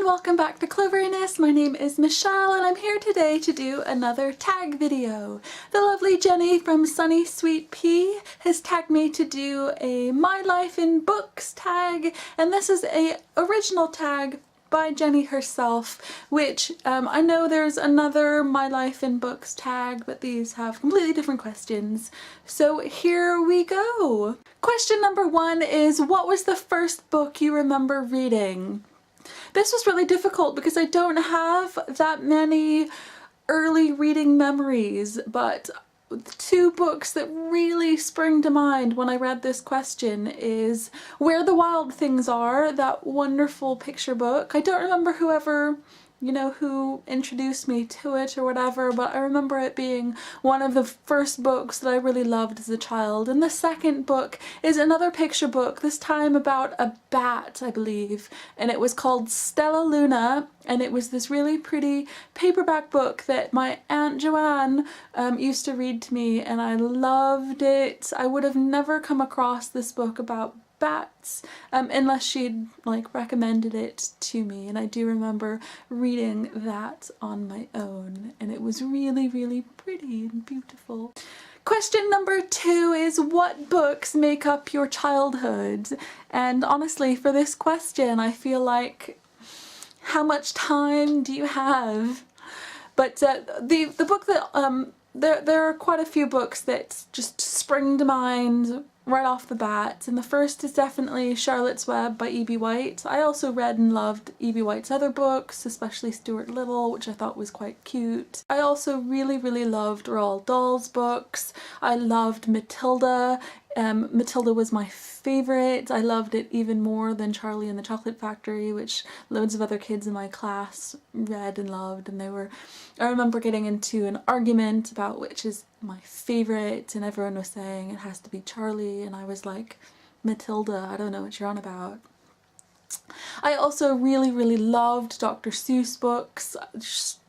and welcome back to Cloveriness. My name is Michelle and I'm here today to do another tag video. The lovely Jenny from Sunny Sweet Pea has tagged me to do a My Life in Books tag, and this is a original tag by Jenny herself, which I know there's another My Life in Books tag, but these have completely different questions. So here we go. Question number 1 is, what was the first book you remember reading? This was really difficult because I don't have that many early reading memories, but two books that really spring to mind when I read this question is Where the Wild Things Are, that wonderful picture book. I don't remember who introduced me to it or whatever, but I remember it being one of the first books that I really loved as a child. And the second book is another picture book, this time about a bat, I believe, and it was called Stella Luna, and it was this really pretty paperback book that my Aunt Joanne used to read to me, and I loved it. I would have never come across this book about bats unless she'd recommended it to me, and I do remember reading that on my own, and it was really, really pretty and beautiful. Question number 2 is, what books make up your childhood? And honestly, for this question I feel like, how much time do you have? But the book that there are quite a few books that just spring to mind right off the bat, and the first is definitely Charlotte's Web by E.B. White. I also read and loved E.B. White's other books, especially Stuart Little, which I thought was quite cute. I also really, really loved Roald Dahl's books. I loved Matilda. Matilda was my favourite. I loved it even more than Charlie and the Chocolate Factory, which loads of other kids in my class read and loved, and I remember getting into an argument about which is my favourite, and everyone was saying it has to be Charlie, and I was like, Matilda, I don't know what you're on about. I also really, really loved Dr. Seuss books.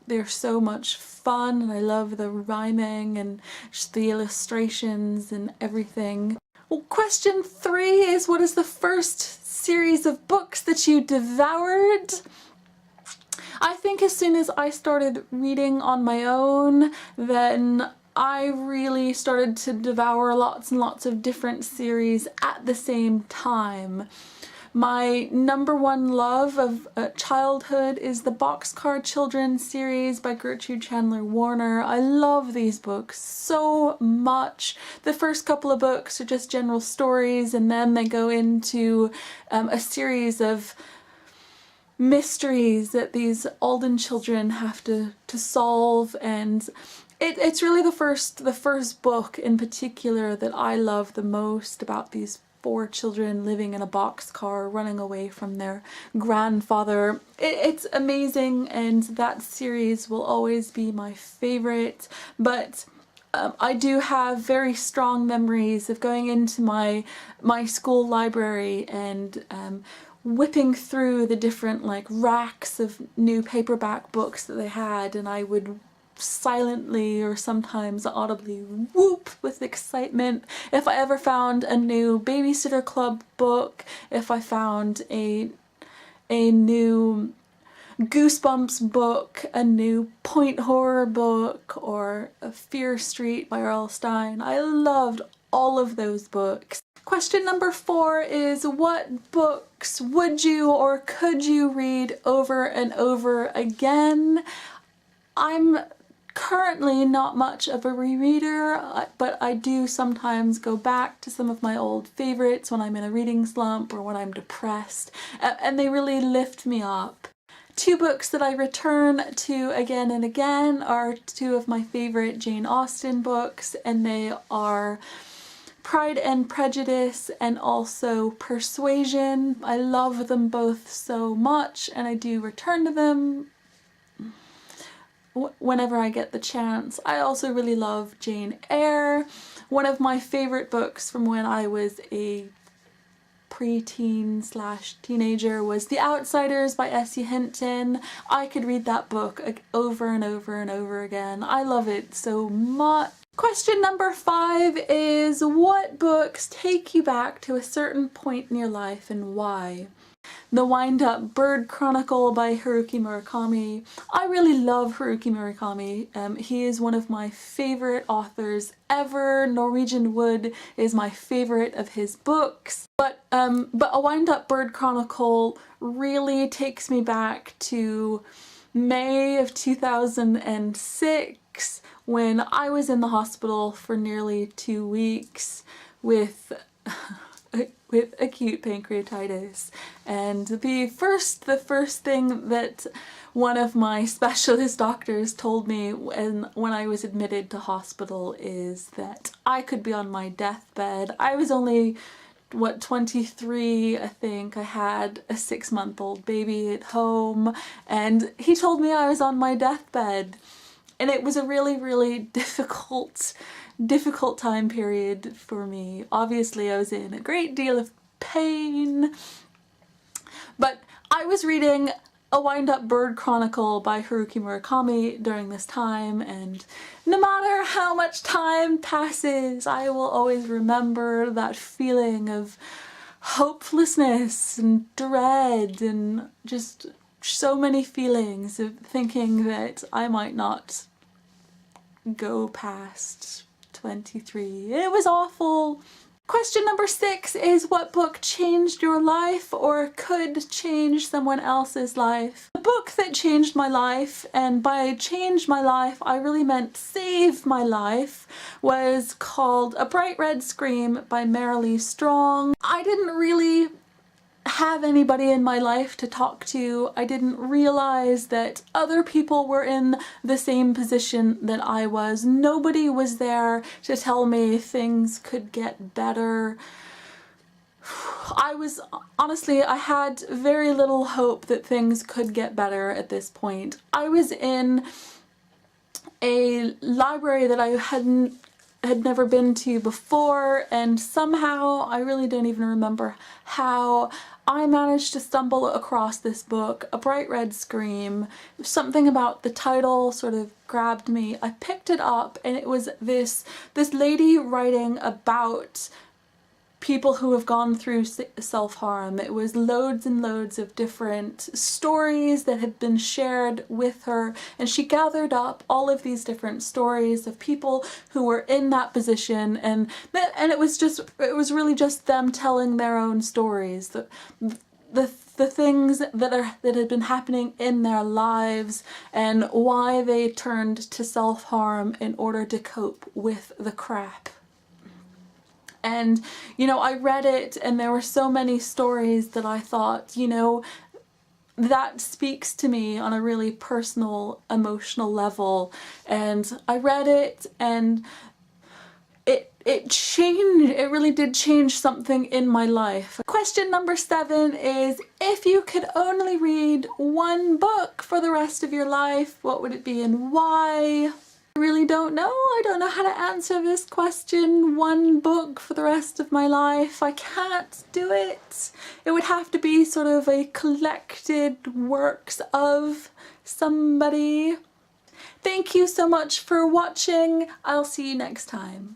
They're so much fun, and I love the rhyming and just the illustrations and everything. Well, question 3 is, what is the first series of books that you devoured? I think as soon as I started reading on my own, then I really started to devour lots and lots of different series at the same time. My number one love of childhood is the Boxcar Children series by Gertrude Chandler Warner. I love these books so much. The first couple of books are just general stories, and then they go into a series of mysteries that these Alden children have to solve, and it's really the first book in particular that I love the most, about these 4 children living in a boxcar running away from their grandfather. It's amazing, and that series will always be my favorite, but I do have very strong memories of going into my school library and whipping through the different racks of new paperback books that they had, and I would silently or sometimes audibly whoop with excitement if I ever found a new Babysitter Club book, if I found a new Goosebumps book, a new Point Horror book, or a Fear Street by R.L. Stine. I loved all of those books. Question number 4 is, what books would you or could you read over and over again? I'm currently not much of a rereader, but I do sometimes go back to some of my old favorites when I'm in a reading slump or when I'm depressed, and they really lift me up. 2 books that I return to again and again are 2 of my favorite Jane Austen books, and they are Pride and Prejudice and also Persuasion. I love them both so much, and I do return to them whenever I get the chance. I also really love Jane Eyre. One of my favorite books from when I was a preteen/teenager was The Outsiders by S.E. Hinton. I could read that book over and over and over again. I love it so much. Question number 5 is, what books take you back to a certain point in your life and why? The Wind-Up Bird Chronicle by Haruki Murakami. I really love Haruki Murakami. He is one of my favorite authors ever. Norwegian Wood is my favorite of his books. But A Wind-Up Bird Chronicle really takes me back to May of 2006 when I was in the hospital for nearly 2 weeks with acute pancreatitis, and the first thing that one of my specialist doctors told me when I was admitted to hospital is that I could be on my deathbed. I was only, what, 23, I think. I had a 6-month-old baby at home, and he told me I was on my deathbed. And it was a really difficult time period for me. Obviously I was in a great deal of pain, but I was reading A Wind-Up Bird Chronicle by Haruki Murakami during this time, and no matter how much time passes, I will always remember that feeling of hopelessness and dread and just so many feelings of thinking that I might not go past 23. It was awful. Question number 6 is, what book changed your life or could change someone else's life? The book that changed my life, and by change my life I really meant save my life, was called A Bright Red Scream by Marilee Strong. I didn't really have anybody in my life to talk to. I didn't realize that other people were in the same position that I was. Nobody was there to tell me things could get better. Honestly, I had very little hope that things could get better at this point. I was in a library that I had never been to before, and somehow, I really don't even remember how, I managed to stumble across this book, A Bright Red Scream. Something about the title sort of grabbed me. I picked it up, and it was this lady writing about people who have gone through self-harm. It was loads and loads of different stories that had been shared with her, and she gathered up all of these different stories of people who were in that position, and it was really just them telling their own stories, the things that had been happening in their lives and why they turned to self-harm in order to cope with the crap. And, you know, I read it and there were so many stories that I thought, you know, that speaks to me on a really personal, emotional level. And I read it and it changed, it really did change something in my life. Question number 7 is, if you could only read one book for the rest of your life, what would it be and why? I really don't know. I don't know how to answer this question. One book for the rest of my life. I can't do it. It would have to be sort of a collected works of somebody. Thank you so much for watching. I'll see you next time.